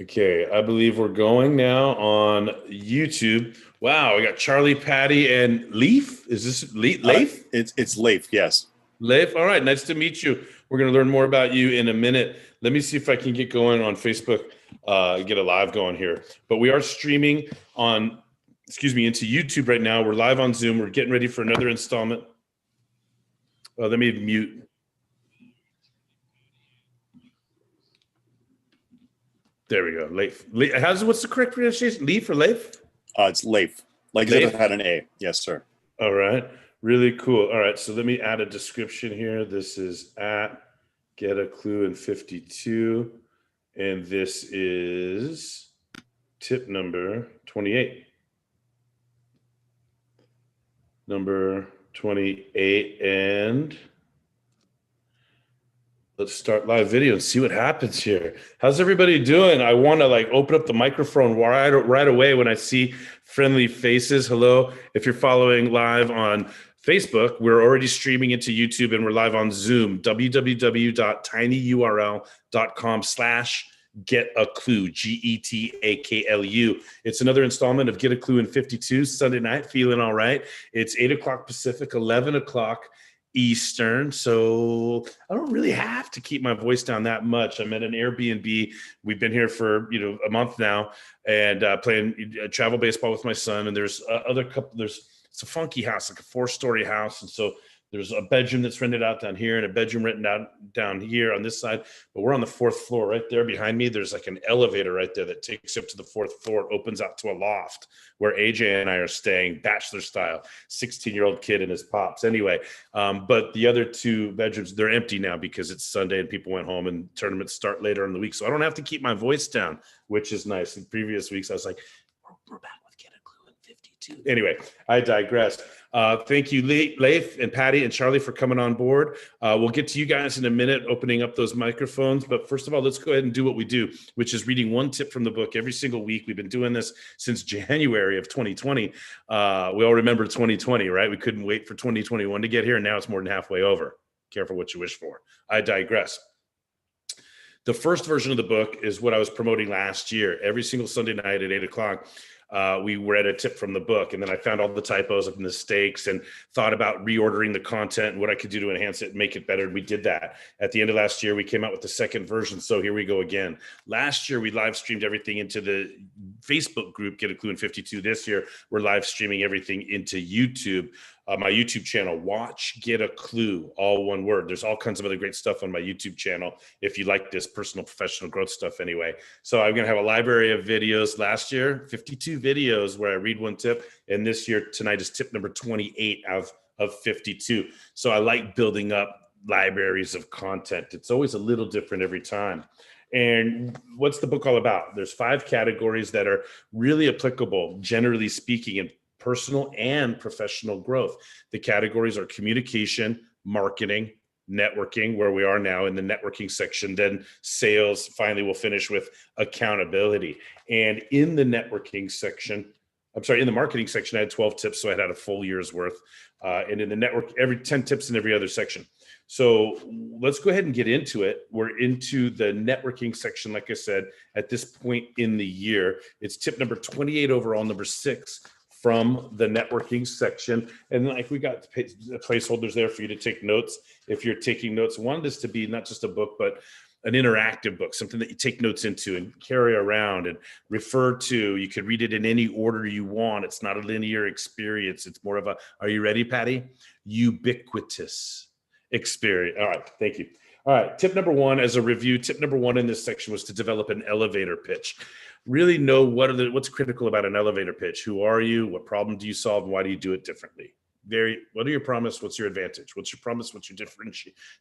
Okay, I believe we're going now on YouTube. Wow, we got Charlie, Patty, and Leaf. Is this Leif? It's Leif, yes. Leif, all right, nice to meet you. We're going to learn more about you in a minute. Let me see if I can get going on Facebook, get a live going here. But we are streaming on, excuse me, into YouTube right now. We're live on Zoom. We're getting ready for another installment. Oh, let me mute. There we go. Leif. What's the correct pronunciation? Leif or Leif? It's Leif. Like if it had an A. Yes, sir. All right. Really cool. All right. So let me add a description here. This is at Get a Clue in 52. And this is tip number 28. Number 28. And let's start live video and see what happens here. How's everybody doing? I want to open up the microphone right away when I see friendly faces. Hello. If you're following live on Facebook, we're already streaming into YouTube and we're live on Zoom, www.tinyurl.com/getaklu, GETAKLU. It's another installment of Get a Clue in 52, Sunday night, feeling all right. It's 8 o'clock Pacific, 11 o'clock Eastern. So I don't really have to keep my voice down that much. I'm at an Airbnb. We've been here for, a month now and playing travel baseball with my son. And there's it's a funky house, like a 4-story house. And so there's a bedroom that's rented out down here and a bedroom rented out down here on this side. But we're on the 4th floor right there behind me. There's like an elevator right there that takes you up to the 4th floor. It opens out to a loft where AJ and I are staying, bachelor style, 16-year-old kid and his pops. Anyway, but the other 2 bedrooms, they're empty now because it's Sunday and people went home and tournaments start later in the week. So I don't have to keep my voice down, which is nice. In previous weeks, I was like, we're back with Get a Clue in 52. Anyway, I digress. Thank you, Leif and Patty and Charlie, for coming on board. We'll get to you guys in a minute, opening up those microphones. But first of all, let's go ahead and do what we do, which is reading one tip from the book every single week. We've been doing this since January of 2020. We all remember 2020, right? We couldn't wait for 2021 to get here, and now it's more than halfway over. Careful what you wish for. I digress. The first version of the book is what I was promoting last year. Every single Sunday night at 8 o'clock, we read a tip from the book, and then I found all the typos and mistakes and thought about reordering the content and what I could do to enhance it and make it better. And we did that. At the end of last year, we came out with the second version. So here we go again. Last year, we live streamed everything into the Facebook group, Get a Clue in 52. This year, we're live streaming everything into YouTube. My YouTube channel, watch Get a Clue, all one word. There's all kinds of other great stuff on my YouTube channel if you like this personal, professional growth stuff anyway. So I'm going to have a library of videos. Last year, 52 videos where I read one tip. And this year, tonight is tip number 28 of 52. So I like building up libraries of content. It's always a little different every time. And what's the book all about? There's 5 categories that are really applicable, generally speaking, in personal and professional growth. The categories are communication, marketing, networking, where we are now in the networking section, then sales. Finally, we'll finish with accountability. And in the marketing section, I had 12 tips, so I had a full year's worth. And in the network, every 10 tips in every other section. So let's go ahead and get into it. We're into the networking section, like I said, at this point in the year. It's tip number 28 overall, number 6 from the networking section. And we got placeholders there for you to take notes. If you're taking notes, I wanted this to be not just a book, but an interactive book, something that you take notes into and carry around and refer to. You could read it in any order you want. It's not a linear experience. It's more of a, are you ready, Patty? Ubiquitous experience. All right, thank you. All right, tip number 1 as a review. Tip number 1 in this section was to develop an elevator pitch. Really know what's critical about an elevator pitch. Who are you? What problem do you solve? And why do you do it differently? What are your promise? What's your advantage? What's your promise? What's your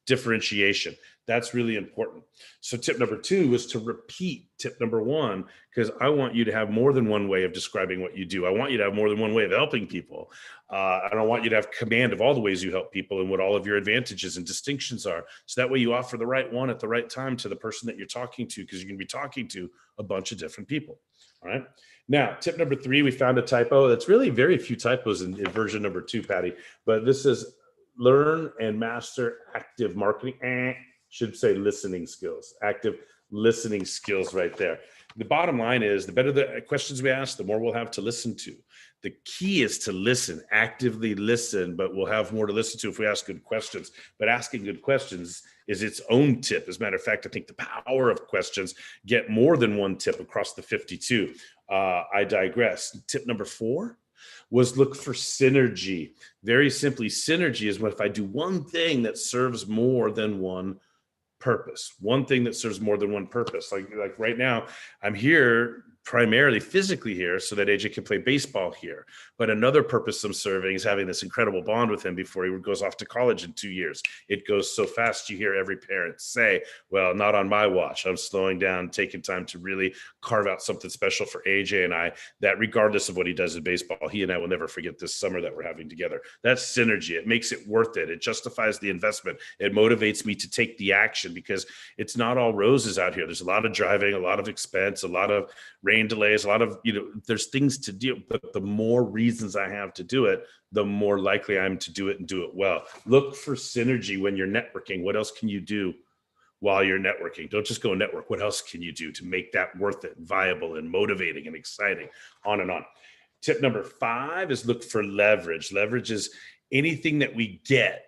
differentiation? That's really important. So tip number 2 is to repeat tip number 1, because I want you to have more than one way of describing what you do. I want you to have more than one way of helping people. I don't want you to have command of all the ways you help people and what all of your advantages and distinctions are. So that way you offer the right one at the right time to the person that you're talking to, because you're going to be talking to a bunch of different people. All right. Now, tip number 3, we found a typo. That's really very few typos in version number 2, Patty. But this is learn and master active marketing. Should say listening skills. Active listening skills right there. The bottom line is the better the questions we ask, the more we'll have to listen to. The key is to listen, actively listen, but we'll have more to listen to if we ask good questions. But asking good questions is its own tip. As a matter of fact, I think the power of questions get more than one tip across the 52. I digress. Tip number 4 was look for synergy. Very simply, synergy is what if I do one thing that serves more than one purpose, one thing that serves more than one purpose. Like right now, I'm here primarily physically here so that AJ can play baseball here. But another purpose I'm serving is having this incredible bond with him before he goes off to college in 2 years. It goes so fast. You hear every parent say, well, not on my watch. I'm slowing down, taking time to really carve out something special for AJ and I, that regardless of what he does in baseball, he and I will never forget this summer that we're having together. That's synergy. It makes it worth it. It justifies the investment. It motivates me to take the action because it's not all roses out here. There's a lot of driving, a lot of expense, a lot of rain delays, a lot of, there's things to do, but the more reasons I have to do it, the more likely I am to do it and do it well. Look for synergy when you're networking. What else can you do while you're networking? Don't just go network. What else can you do to make that worth it, viable and motivating and exciting, on and on. Tip number 5 is look for leverage. Leverage is anything that we get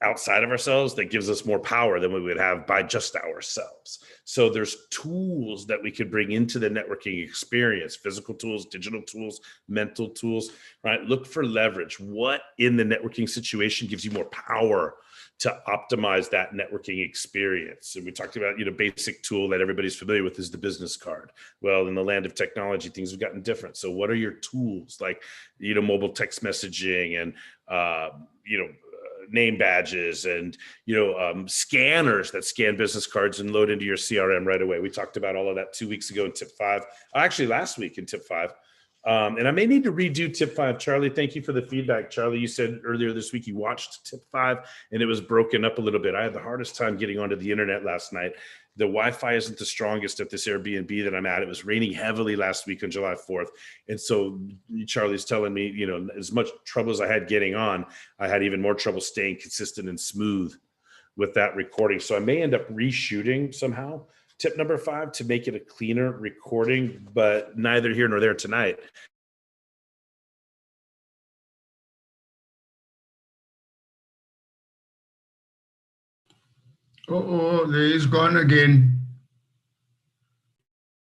outside of ourselves that gives us more power than we would have by just ourselves. So there's tools that we could bring into the networking experience, physical tools, digital tools, mental tools, right? Look for leverage. What in the networking situation gives you more power to optimize that networking experience? And we talked about, basic tool that everybody's familiar with is the business card. Well, in the land of technology, things have gotten different. So what are your tools like, mobile text messaging and, name badges and, scanners that scan business cards and load into your CRM right away. We talked about all of that 2 weeks ago in tip 5, actually last week in tip 5. And I may need to redo tip 5. Charlie, thank you for the feedback. Charlie, you said earlier this week you watched tip 5 and it was broken up a little bit. I had the hardest time getting onto the internet last night. The Wi-Fi isn't the strongest at this Airbnb that I'm at. It was raining heavily last week on July 4th. And so Charlie's telling me, as much trouble as I had getting on, I had even more trouble staying consistent and smooth with that recording. So I may end up reshooting somehow tip number 5 to make it a cleaner recording, but neither here nor there tonight. There is gone again.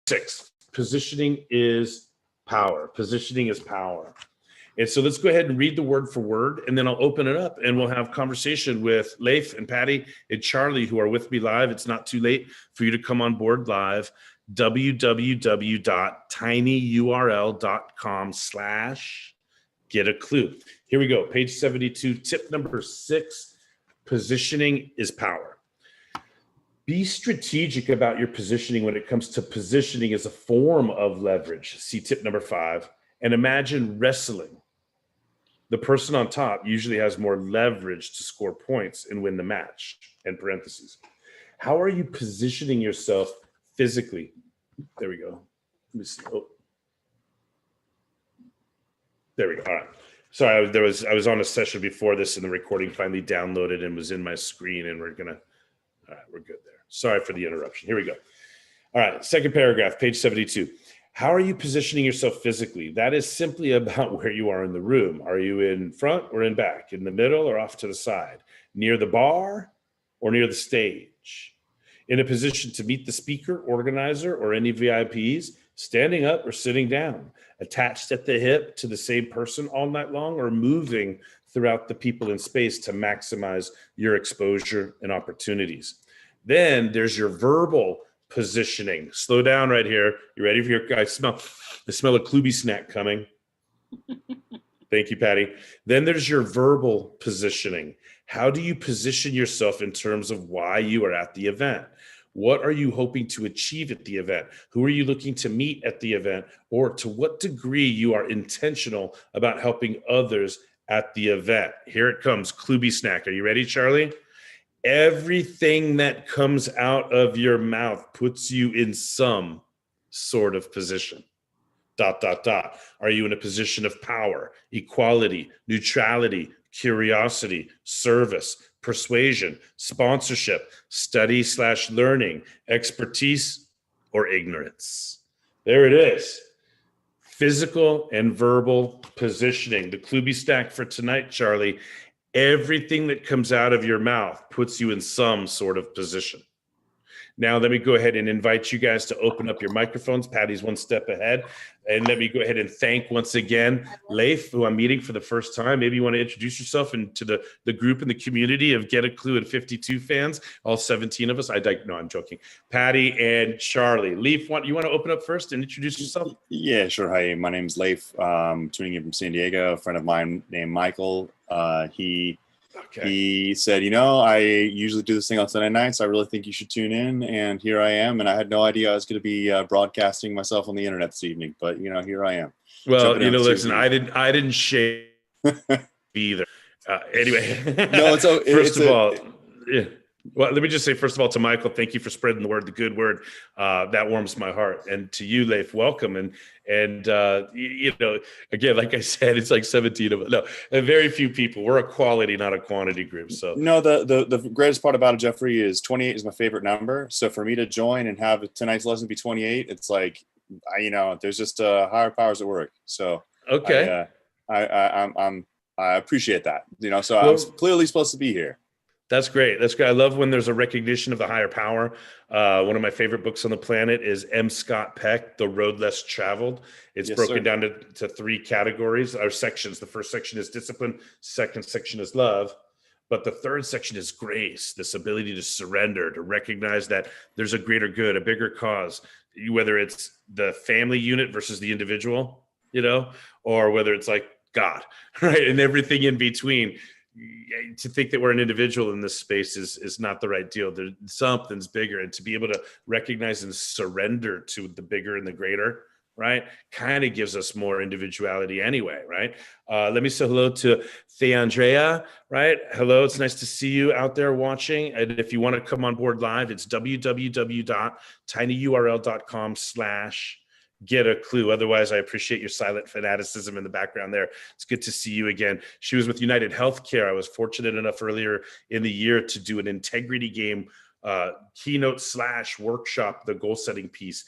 6, positioning is power. Positioning is power. And so let's go ahead and read the word for word, and then I'll open it up and we'll have conversation with Leif and Patty and Charlie, who are with me live. It's not too late for you to come on board live. www.tinyurl.com/get-a-clue. Here we go. Page 72, tip number 6, positioning is power. Be strategic about your positioning when it comes to positioning as a form of leverage. See tip number 5, and imagine wrestling. The person on top usually has more leverage to score points and win the match, in parentheses. How are you positioning yourself physically? There we go. Let me see. Oh. There we go. All right. Sorry, I was on a session before this and the recording finally downloaded and was in my screen, and all right, we're good there. Sorry for the interruption. Here we go. All right, second paragraph, page 72. How are you positioning yourself physically? That is simply about where you are in the room. Are you in front or in back, in the middle or off to the side, near the bar or near the stage, in a position to meet the speaker, organizer, or any VIPs, standing up or sitting down, attached at the hip to the same person all night long, or moving throughout the people in space to maximize your exposure and opportunities. Then there's your verbal positioning. Slow down right here. You ready for your, I smell a Klu snack coming. Thank you, Patty. Then there's your verbal positioning. How do you position yourself in terms of why you are at the event? What are you hoping to achieve at the event? Who are you looking to meet at the event? Or to what degree you are intentional about helping others at the event? Here it comes, Klu snack. Are you ready, Charlie? Everything that comes out of your mouth puts you in some sort of position. ... Are you in a position of power, equality, neutrality, curiosity, service, persuasion, sponsorship, study/learning, expertise, or ignorance. There it is. Physical and verbal positioning. The Kluby stack for tonight, Charlie. Everything that comes out of your mouth puts you in some sort of position. Now, let me go ahead and invite you guys to open up your microphones. Patty's one step ahead. And let me go ahead and thank once again Leif, who I'm meeting for the first time. Maybe you want to introduce yourself into the group and the community of Get a Klu and 52 fans, all 17 of us. No, I'm joking. Patty and Charlie. Leif, you want to open up first and introduce yourself? Yeah, sure. Hi, my name's Leif. Tuning in from San Diego. A friend of mine named Michael. He said, I usually do this thing on Sunday nights. I really think you should tune in. And here I am. And I had no idea I was going to be broadcasting myself on the internet this evening. But, here I am. Well, listen, I didn't shave either. Anyway, no, first of all, yeah. Well, let me just say, first of all, to Michael, thank you for spreading the word, the good word. That warms my heart. And to you, Leif, welcome. And again, like I said, it's like 17 of us. No, very few people. We're a quality, not a quantity group. So no, the greatest part about it, Jeffrey, is 28 is my favorite number. So for me to join and have tonight's lesson be 28, it's like, there's just higher powers at work. So okay, I appreciate that. So I'm clearly supposed to be here. That's great. That's great. I love when there's a recognition of the higher power. One of my favorite books on the planet is M. Scott Peck, The Road Less Traveled. It's broken down to 3 categories or sections. The first section is discipline. Second section is love. But the third section is grace, this ability to surrender, to recognize that there's a greater good, a bigger cause, whether it's the family unit versus the individual, or whether it's like God, right? And everything in between. To think that we're an individual in this space is not the right deal. There's something's bigger, and to be able to recognize and surrender to the bigger and the greater, right, kind of gives us more individuality anyway, right? Let me say hello to Theandrea, right? Hello, it's nice to see you out there watching. And if you want to come on board live, it's www.tinyurl.com/Get a Klu. Otherwise, I appreciate your silent fanaticism in the background there. It's good to see you again. She was with United Healthcare. I was fortunate enough earlier in the year to do an integrity game keynote/workshop, the goal setting piece.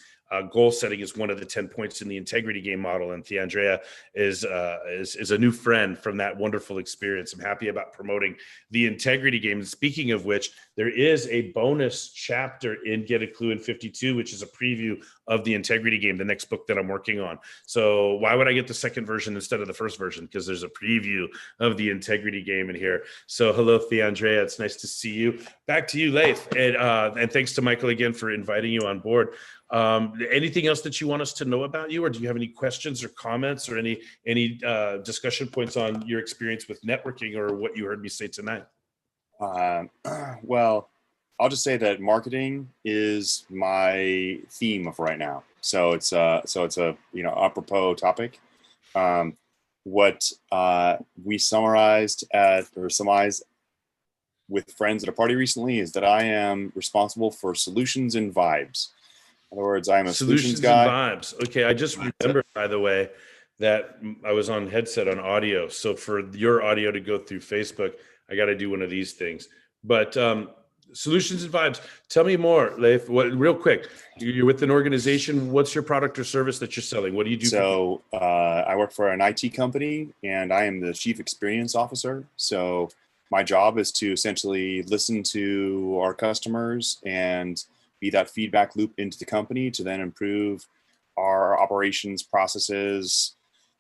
Goal setting is one of the 10 points in the integrity game model, and Theandrea is a new friend from that wonderful experience. I'm happy about promoting the integrity game. And speaking of which, there is a bonus chapter in Get a Klu in 52, which is a preview of the integrity game, the next book that I'm working on. So why would I get the second version instead of the first version? Because there's a preview of the integrity game in here. So hello, Theandrea. It's nice to see you. Back to you, Leif. And thanks to Michael again for inviting you on board. Anything else that you want us to know about you, or do you have any questions or comments or any discussion points on your experience with networking or what you heard me say tonight? Well, I'll just say that marketing is my theme of right now. So it's a apropos topic. What we surmised with friends at a party recently is that I am responsible for solutions and vibes. In other words, I'm a solutions guy. And vibes. Okay, I just remembered, by the way, that I was on headset on audio. So for your audio to go through Facebook, I got to do one of these things. But solutions and vibes. Tell me more, Leif. Real quick, you're with an organization. What's your product or service that you're selling? What do you do? So I work for an IT company, and I am the chief experience officer. So my job is to essentially listen to our customers and be that feedback loop into the company to then improve our operations, processes,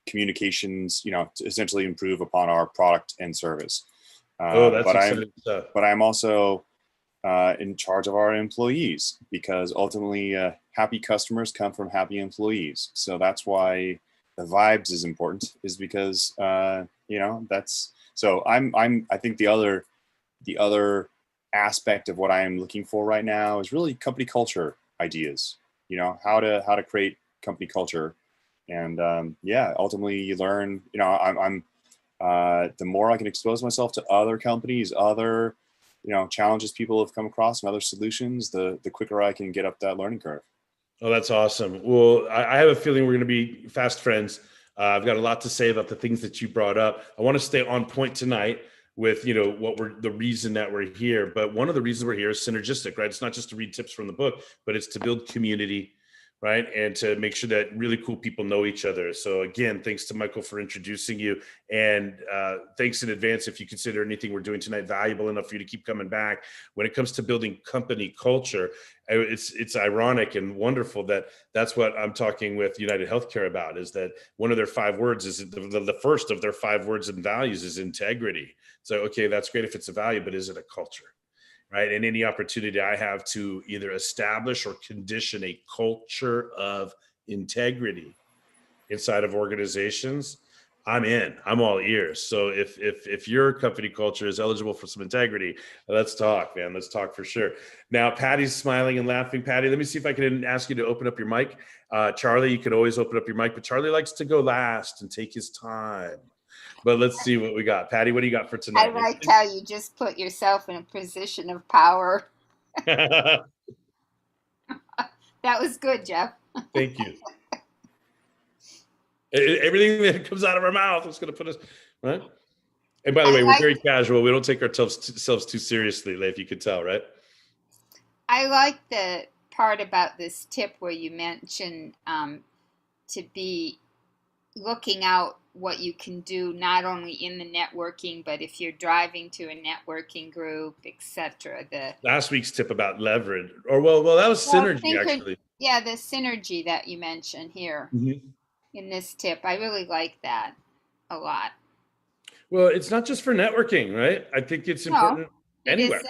communications, to essentially improve upon our product and service. That's exciting stuff. But I'm also in charge of our employees, because ultimately happy customers come from happy employees. So that's why the vibes is important, is because, that's, so I think the other aspect of what I am looking for right now is really company culture ideas, how to create company culture. And ultimately you learn, I'm the more I can expose myself to other companies, other, challenges people have come across and other solutions, the quicker I can get up that learning curve. Oh, that's awesome. Well, I have a feeling we're going to be fast friends. I've got a lot to say about the things that you brought up. I want to stay on point tonight with, the reason that we're here. But one of the reasons we're here is synergistic, right? It's not just to read tips from the book, but it's to build community, right? And to make sure that really cool people know each other. So again, thanks to Michael for introducing you, and thanks in advance if you consider anything we're doing tonight valuable enough for you to keep coming back. When it comes to building company culture, it's ironic and wonderful that that's what I'm talking with United Healthcare about, is that one of their 5 words is the first of their 5 words and values is integrity. So, okay, that's great if it's a value, but is it a culture? Right? And any opportunity I have to either establish or condition a culture of integrity inside of organizations, I'm in. I'm all ears. So if your company culture is eligible for some integrity, let's talk, man. Let's talk for sure. Now, Patty's smiling and laughing. Patty, let me see if I can ask you to open up your mic. Charlie, you can always open up your mic, but Charlie likes to go last and take his time. But let's see what we got. Patty, what do you got for tonight? I like how you just put yourself in a position of power. That was good, Jeff. Thank you. Everything that comes out of our mouth is going to put us, right? And by the way, we're very casual. We don't take ourselves too seriously, if you could tell, right? I like the part about this tip where you mentioned to be looking out what you can do, not only in the networking, but if you're driving to a networking group, etc. The last week's tip about leverage, or well, that was synergy, actually. Yeah, the synergy that you mentioned here in this tip, I really like that a lot. Well, it's not just for networking, right? I think it's important anywhere.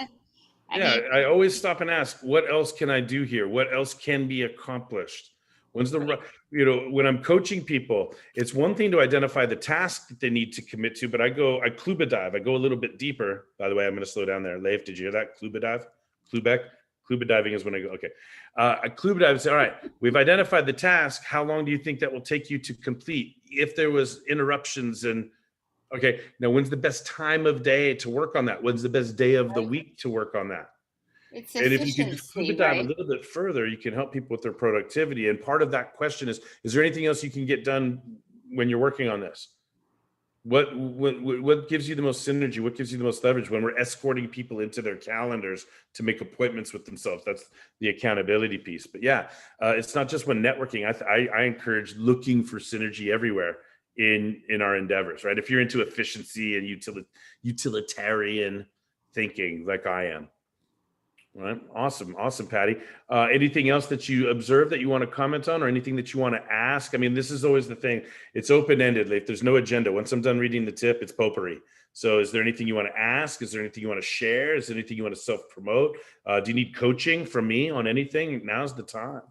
I always stop and ask, what else can I do here? What else can be accomplished? When's the when I'm coaching people, it's one thing to identify the task that they need to commit to, but I Kluba dive. I go a little bit deeper. By the way, I'm going to slow down there. Leif, did you hear that? Kluba dive? Kluba diving is when I go, okay. I Kluba dive and say, all right, we've identified the task. How long do you think that will take you to complete? If there was interruptions and, okay, now when's the best time of day to work on that? When's the best day of the week to work on that? It's and if you can just Kluba dive a little bit further, you can help people with their productivity. And part of that question is there anything else you can get done when you're working on this? What gives you the most synergy? What gives you the most leverage when we're escorting people into their calendars to make appointments with themselves? That's the accountability piece. But yeah, it's not just when networking. I encourage looking for synergy everywhere in our endeavors, right? If you're into efficiency and utilitarian thinking like I am. All right. Awesome, Patty. Anything else that you observe that you want to comment on, or anything that you want to ask? I mean, this is always the thing. It's open-ended. If there's no agenda, once I'm done reading the tip, it's potpourri. So is there anything you want to ask? Is there anything you want to share? Is there anything you want to self-promote? Do you need coaching from me on anything? Now's the time.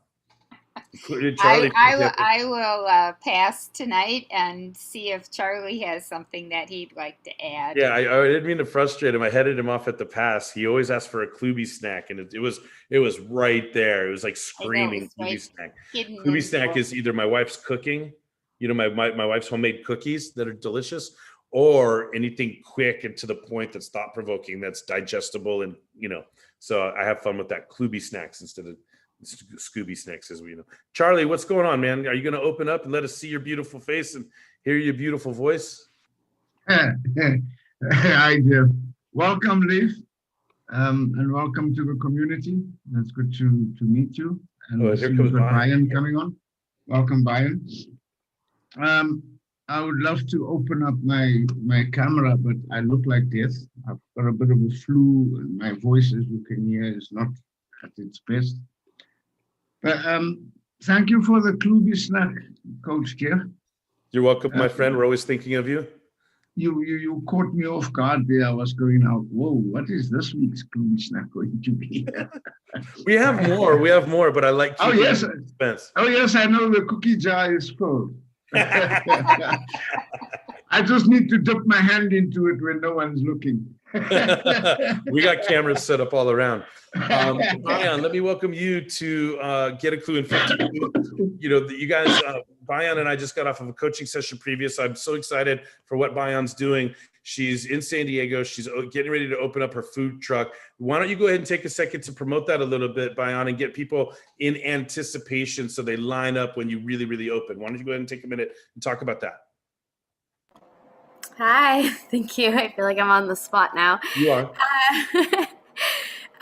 Charlie, I will pass tonight and see if Charlie has something that he'd like to add. Yeah, I didn't mean to frustrate him. I headed him off at the pass. He always asked for a Klubi snack, and it was right there. It was like screaming Klubi snack. Klubi snack is either my wife's cooking, my wife's homemade cookies that are delicious, or anything quick and to the point that's thought provoking, that's digestible, and So I have fun with that. Klubi snacks instead of Scooby snacks, as we know. Charlie, what's going on, man? Are you going to open up and let us see your beautiful face and hear your beautiful voice? Hi, Jeff. Welcome, Leif, and welcome to the community. It's good to meet you. And here comes Brian coming on. Welcome, Brian. I would love to open up my camera, but I look like this. I've got a bit of a flu, and my voice, as you can hear, is not at its best. But thank you for the Klubi snack, Coach Jeff. You're welcome, my friend. We're always thinking of you. You caught me off guard there. I was going out, whoa, what is this week's Klubi snack going to be? We have more, but I like keeping it in suspense. Oh, yes, I know the cookie jar is full. I just need to dip my hand into it when no one's looking. We got cameras set up all around. Bayan, let me welcome you to Get A Klu in 52. You guys, Bayan and I just got off of a coaching session previous. I'm so excited for what Bayan's doing. She's in San Diego. She's getting ready to open up her food truck. Why don't you go ahead and take a second to promote that a little bit, Bayan, and get people in anticipation so they line up when you really, really open. Why don't you go ahead and take a minute and talk about that? Hi, thank you. I feel like I'm on the spot now. You are.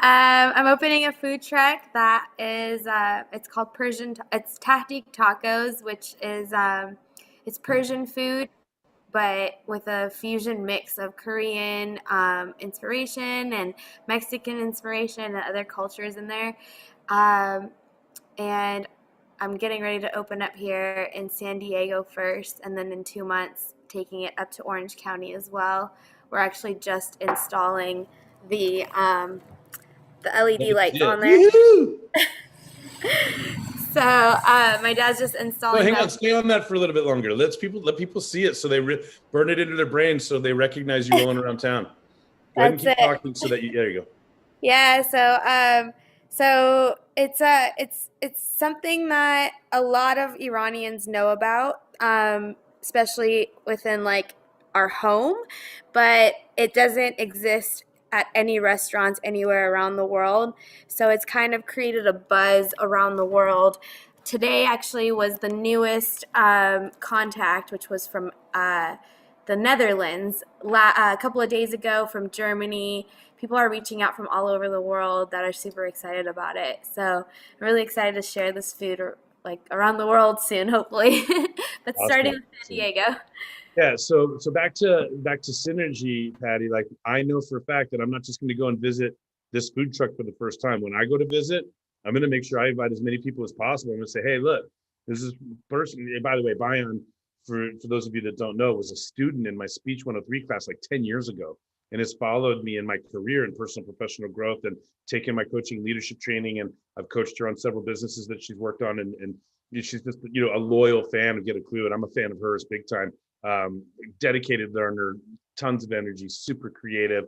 I'm opening a food truck that is, it's called it's Tahdig Tacos, which is, it's Persian food, but with a fusion mix of Korean inspiration and Mexican inspiration and other cultures in there. And I'm getting ready to open up here in San Diego first, and then in 2 months, taking it up to Orange County as well. We're actually just installing the LED lights on there. Woo-hoo! So my dad's just No, installing hang that. on. Stay on that for a little bit longer. Let people see it so they burn it into their brain so they recognize you rolling around town. Go ahead and keep talking so that there you go. Yeah, so it's something that a lot of Iranians know about, especially within like our home, but it doesn't exist at any restaurants anywhere around the world. So it's kind of created a buzz around the world. Today actually was the newest contact, which was from the Netherlands. A couple of days ago from Germany. People are reaching out from all over the world that are super excited about it. So I'm really excited to share this food like around the world soon, hopefully. But Awesome. starting with San Diego. Yeah, so back to synergy, Patty. Like, I know for a fact that I'm not just going to go and visit this food truck for the first time. When I go to visit, I'm going to make sure I invite as many people as possible. I'm going to say, hey, look, this is person. By the way, Bayan, for those of you that don't know, was a student in my Speech 103 class like 10 years ago, and has followed me in my career in personal and professional growth and taken my coaching leadership training. And I've coached her on several businesses that she's worked on, and she's just a loyal fan of Get a Clue, and I'm a fan of hers big time. Dedicated learner, tons of energy, super creative,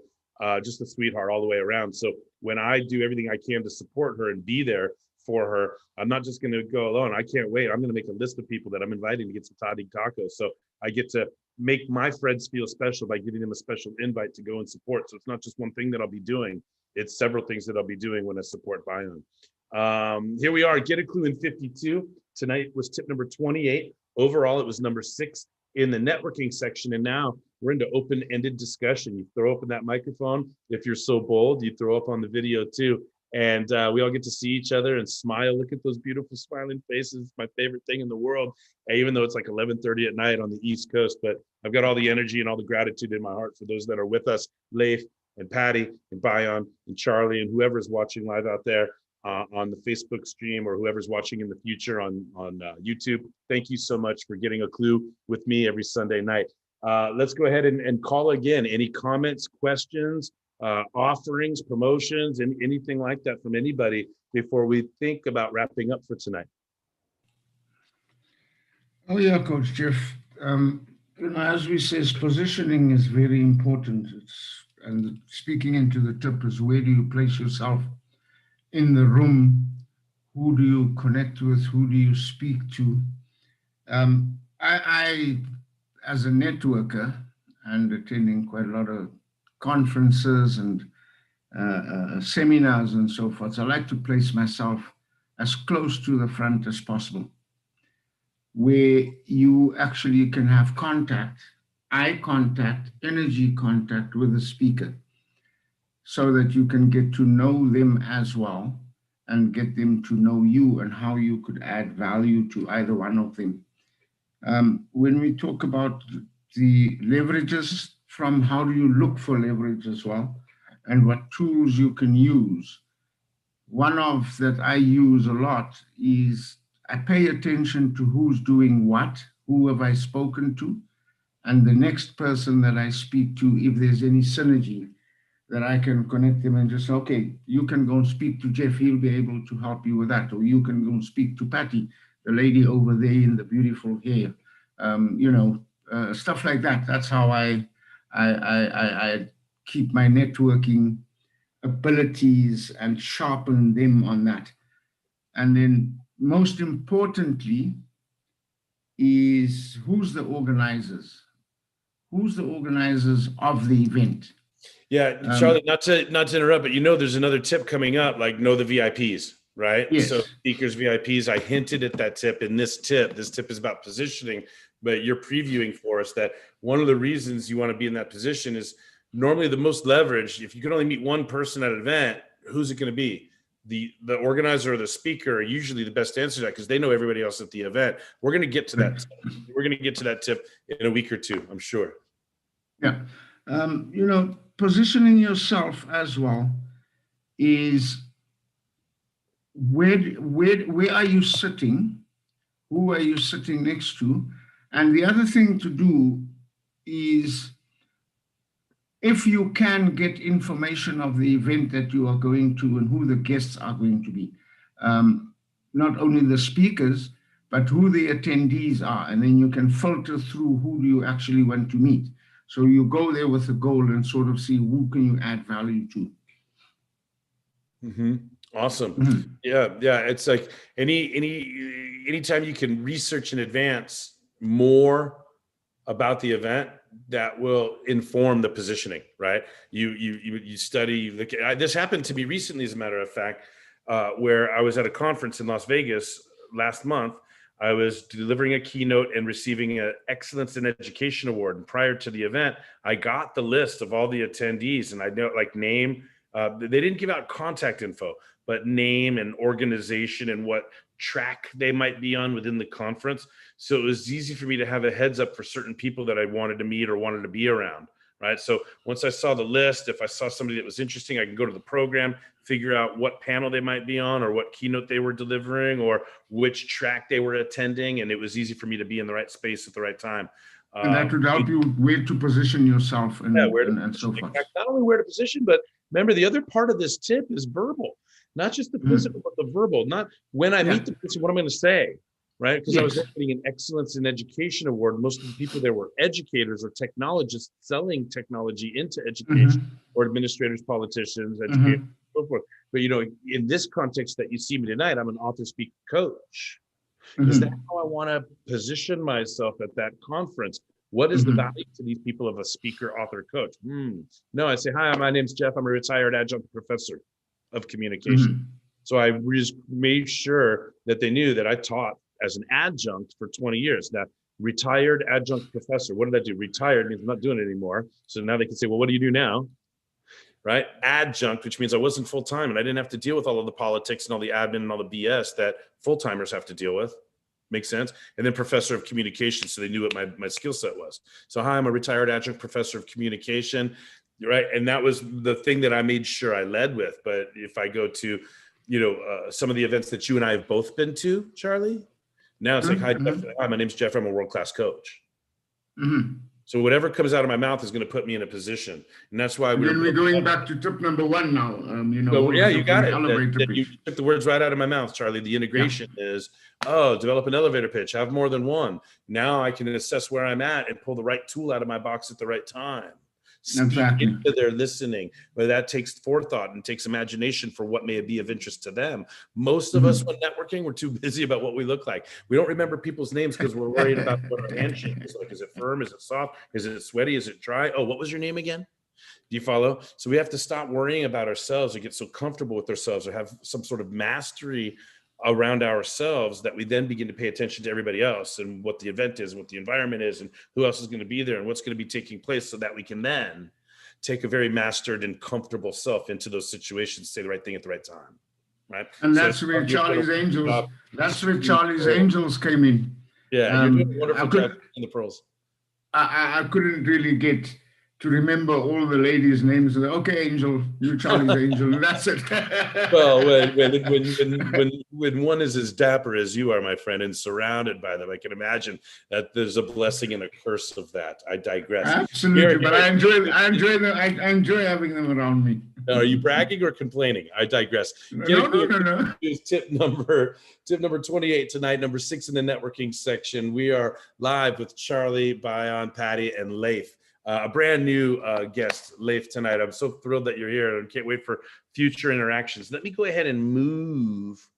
just a sweetheart all the way around. So when I do everything I can to support her and be there for her, I'm not just going to go alone. I can't wait. I'm going to make a list of people that I'm inviting to get some Tahdig tacos. So I get to make my friends feel special by giving them a special invite to go and support. So it's not just one thing that I'll be doing. It's several things that I'll be doing when I support Bayan. Here we are, Get a Clue in 52. Tonight was tip number 28. Overall, it was number 6 in the networking section, and now we're into open-ended discussion. You throw open that microphone. If you're so bold, you throw up on the video too, and we all get to see each other and smile. Look at those beautiful smiling faces. It's my favorite thing in the world, even though it's like 11:30 at night on the East Coast. But I've got all the energy and all the gratitude in my heart for those that are with us, Leif and Patty and Bayan and Charlie and whoever's watching live out there on the Facebook stream, or whoever's watching in the future on YouTube. Thank you so much for getting a clue with me every Sunday night. Let's go ahead and call again. Any comments, questions, offerings, promotions, and anything like that from anybody before we think about wrapping up for tonight? Oh yeah, Coach Jeff. As we says, positioning is very important. And speaking into the tip is, where do you place yourself in the room? Who do you connect with? Who do you speak to? I, as a networker and attending quite a lot of conferences and seminars and so forth, I like to place myself as close to the front as possible, where you actually can have contact, eye contact, energy contact with the speaker, so that you can get to know them as well and get them to know you and how you could add value to either one of them. When we talk about the leverages, from how do you look for leverage as well, and what tools you can use, one of that I use a lot is I pay attention to who's doing what, who have I spoken to, and the next person that I speak to, if there's any synergy, that I can connect them and just say, okay, you can go and speak to Jeff, he'll be able to help you with that. Or you can go and speak to Patty, the lady over there in the beautiful hair, stuff like that. That's how I keep my networking abilities and sharpen them on that. And then most importantly is, who's the organizers? Who's the organizers of the event? Yeah, Charlie, not to interrupt, but there's another tip coming up, like know the VIPs. right? Yes. So speakers, VIPs, I hinted at that tip in this tip. This tip is about positioning, but you're previewing for us that one of the reasons you want to be in that position is normally the most leverage. If you can only meet one person at an event, who's it going to be? The organizer or the speaker are usually the best answer to that because they know everybody else at the event. We're going to get to that. We're going to get to that tip in a week or two, I'm sure. Yeah. Positioning yourself as well is where are you sitting? Who are you sitting next to? And the other thing to do is, if you can get information of the event that you are going to and who the guests are going to be, not only the speakers, but who the attendees are. And then you can filter through who do you actually want to meet. So you go there with a goal and sort of see who can you add value to. Mm-hmm. Awesome. Mm-hmm. Yeah. It's like anytime you can research in advance more about the event, that will inform the positioning, right? You study. This happened to me recently, as a matter of fact, where I was at a conference in Las Vegas last month. I was delivering a keynote and receiving an Excellence in Education Award. And prior to the event, I got the list of all the attendees, and I know like name. They didn't give out contact info, but name and organization and what track they might be on within the conference. So it was easy for me to have a heads up for certain people that I wanted to meet or wanted to be around, right? So once I saw the list, if I saw somebody that was interesting, I can go to the program, figure out what panel they might be on or what keynote they were delivering or which track they were attending. And it was easy for me to be in the right space at the right time. And that would help you where to position yourself and so forth. Not only where to position, but remember the other part of this tip is verbal, not just the physical, but the verbal. Not when I meet the person, what I'm going to say, right? Because I was getting an Excellence in Education Award. Most of the people there were educators or technologists selling technology into education, or administrators, politicians, educators, so forth. But in this context that you see me tonight, I'm an author, speaker, coach. Is that how I want to position myself at that conference? What is the value to these people of a speaker, author, coach? No, I say, hi, my name's Jeff. I'm a retired adjunct professor of communication. So I just made sure that they knew that I taught as an adjunct for 20 years. Now, retired adjunct professor, what did I do? Retired means I'm not doing it anymore. So now they can say, well, what do you do now? Right? Adjunct, which means I wasn't full-time and I didn't have to deal with all of the politics and all the admin and all the BS that full-timers have to deal with. Makes sense. And then professor of communication. So they knew what my skill set was. So hi, I'm a retired adjunct professor of communication. Right. And that was the thing that I made sure I led with. But if I go to, some of the events that you and I have both been to, Charlie, now it's like, hi, Jeff, hi, my name's Jeff. I'm a world-class coach. So whatever comes out of my mouth is going to put me in a position. And that's why we're going back to tip number one now. You got it. You took the words right out of my mouth, Charlie. The integration is, develop an elevator pitch, have more than one. Now I can assess where I'm at and pull the right tool out of my box at the right time. Exactly. Into their listening, but that takes forethought and takes imagination for what may be of interest to them. Most of us when networking, we're too busy about what we look like. We don't remember people's names because we're worried about what our handshake is like. Is it firm? Is it soft? Is it sweaty? Is it dry? Oh, what was your name again? Do you follow? So we have to stop worrying about ourselves or get so comfortable with ourselves or have some sort of mastery around ourselves that we then begin to pay attention to everybody else and what the event is, and what the environment is, and who else is going to be there and what's going to be taking place, so that we can then take a very mastered and comfortable self into those situations, say the right thing at the right time, right? And that's where Charlie's Angels. That's where Charlie's Angels came in. Yeah, you're doing a wonderful job in the pros. I couldn't really get to remember all the ladies' names. Okay, Angel, you Charlie's Angel, and that's it. Well, when one is as dapper as you are, my friend, and surrounded by them, I can imagine that there's a blessing and a curse of that. I digress. Absolutely, but I enjoy having them around me. Are you bragging or complaining? I digress. No. Tip number 28 tonight, number 6 in the networking section. We are live with Charlie, Bayan, Patty, and Leif. A brand new guest, Leif, tonight. I'm so thrilled that you're here and can't wait for future interactions. Let me go ahead and move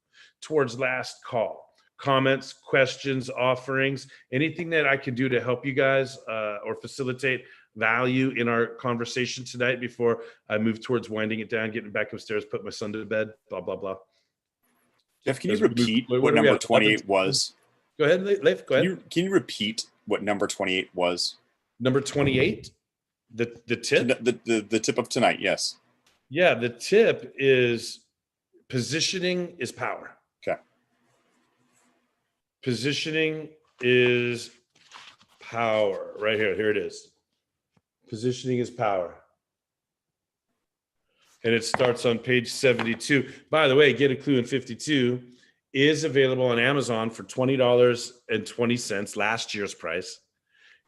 towards last call. Comments, questions, offerings, anything that I can do to help you guys or facilitate value in our conversation tonight before I move towards winding it down, getting back upstairs, put my son to bed, blah, blah, blah. Jeff, can you repeat what number 28 was? Go ahead, Leif. Go ahead. Can you repeat what number 28 was? Number 28, the tip. The tip of tonight. Yes. Yeah, the tip is positioning is power. Okay. Positioning is power. Right here. Here it is. Positioning is power. And it starts on page 72. By the way, Get a Clue in 52 is available on Amazon for $20.20, last year's price.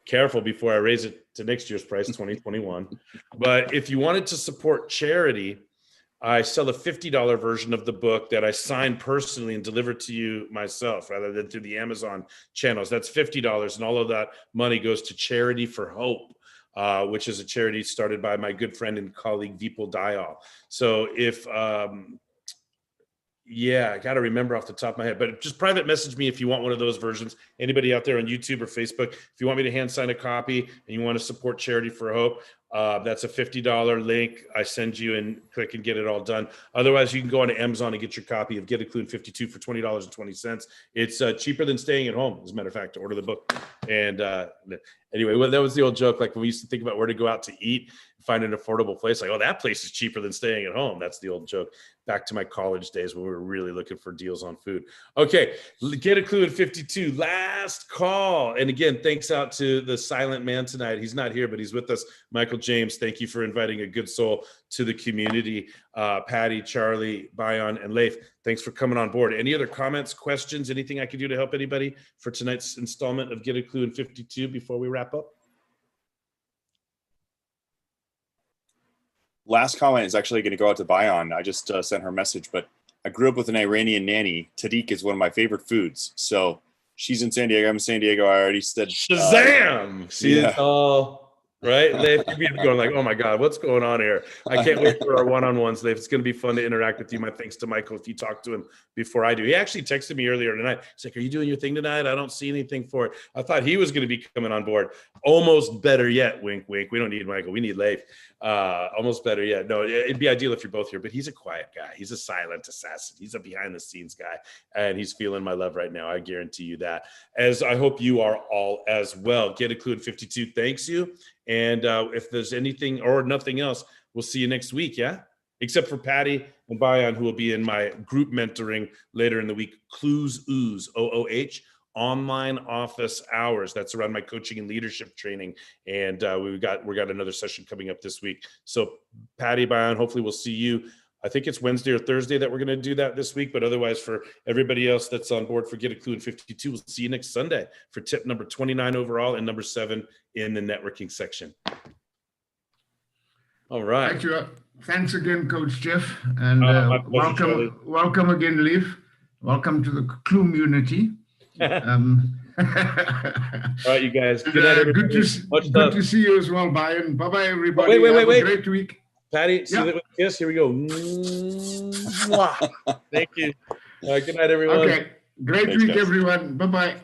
Careful before I raise it to next year's price, 2021. But if you wanted to support charity, I sell a $50 version of the book that I sign personally and deliver to you myself rather than through the Amazon channels. That's $50, and all of that money goes to Charity for Hope, which is a charity started by my good friend and colleague Vipul Dayal. So if, I got to remember off the top of my head, but just private message me if you want one of those versions. Anybody out there on YouTube or Facebook, if you want me to hand sign a copy and you want to support Charity for Hope, that's a $50 link. I send you and click and get it all done. Otherwise, you can go on to Amazon and get your copy of Get a Clue in 52 for $20.20. It's cheaper than staying at home, as a matter of fact, to order the book. And anyway, well, that was the old joke. Like when we used to think about where to go out to eat, find an affordable place. Like, oh, that place is cheaper than staying at home. That's the old joke. Back to my college days when we were really looking for deals on food. Okay, Get a Clue in 52. Last call. And again, thanks out to the silent man tonight. He's not here, but he's with us. Michael James, thank you for inviting a good soul to the community. Patty, Charlie, Bayan, and Leif, thanks for coming on board. Any other comments, questions, anything I could do to help anybody for tonight's installment of Get a Clue in 52 before we wrap up? Last comment is actually going to go out to Bayan. I just sent her a message, but I grew up with an Iranian nanny. Tahdig is one of my favorite foods. So she's in San Diego. I'm in San Diego. I already said Shazam! See it all, right? Leif, you'd be going like, oh my God, what's going on here? I can't wait for our one-on-ones, Leif. It's going to be fun to interact with you. My thanks to Michael if you talk to him before I do. He actually texted me earlier tonight. He's like, are you doing your thing tonight? I don't see anything for it. I thought he was going to be coming on board. Almost better yet, wink, wink. We don't need Michael. We need Leif. Almost better yet. No, it'd be ideal if you're both here, but he's a quiet guy. He's a silent assassin. He's a behind the scenes guy, and he's feeling my love right now. I guarantee you that, as I hope you are all as well. Get a Clue in 52. Thanks you. And if there's anything or nothing else, we'll see you next week. Yeah. Except for Patty and Bayan, who will be in my group mentoring later in the week. Clues Ooze, OOH. Online office hours. That's around my coaching and leadership training. And we got another session coming up this week. So Patty, Bayan, hopefully we'll see you. I think it's Wednesday or Thursday that we're going to do that this week. But otherwise, for everybody else that's on board for Get a Clue in 52, we'll see you next Sunday for tip number 29 overall and number 7 in the networking section. All right. Thank you. Thanks again, Coach Jeff. And welcome again, Leif. Welcome to the Clue community. All right, you guys. Good night, everybody. Good to see you as well, Bayan. Bye-bye, everybody. Wait. Great week. Patty, see that kiss? Here we go. Thank you. Good night, everyone. Okay. Great week, everyone. Bye-bye.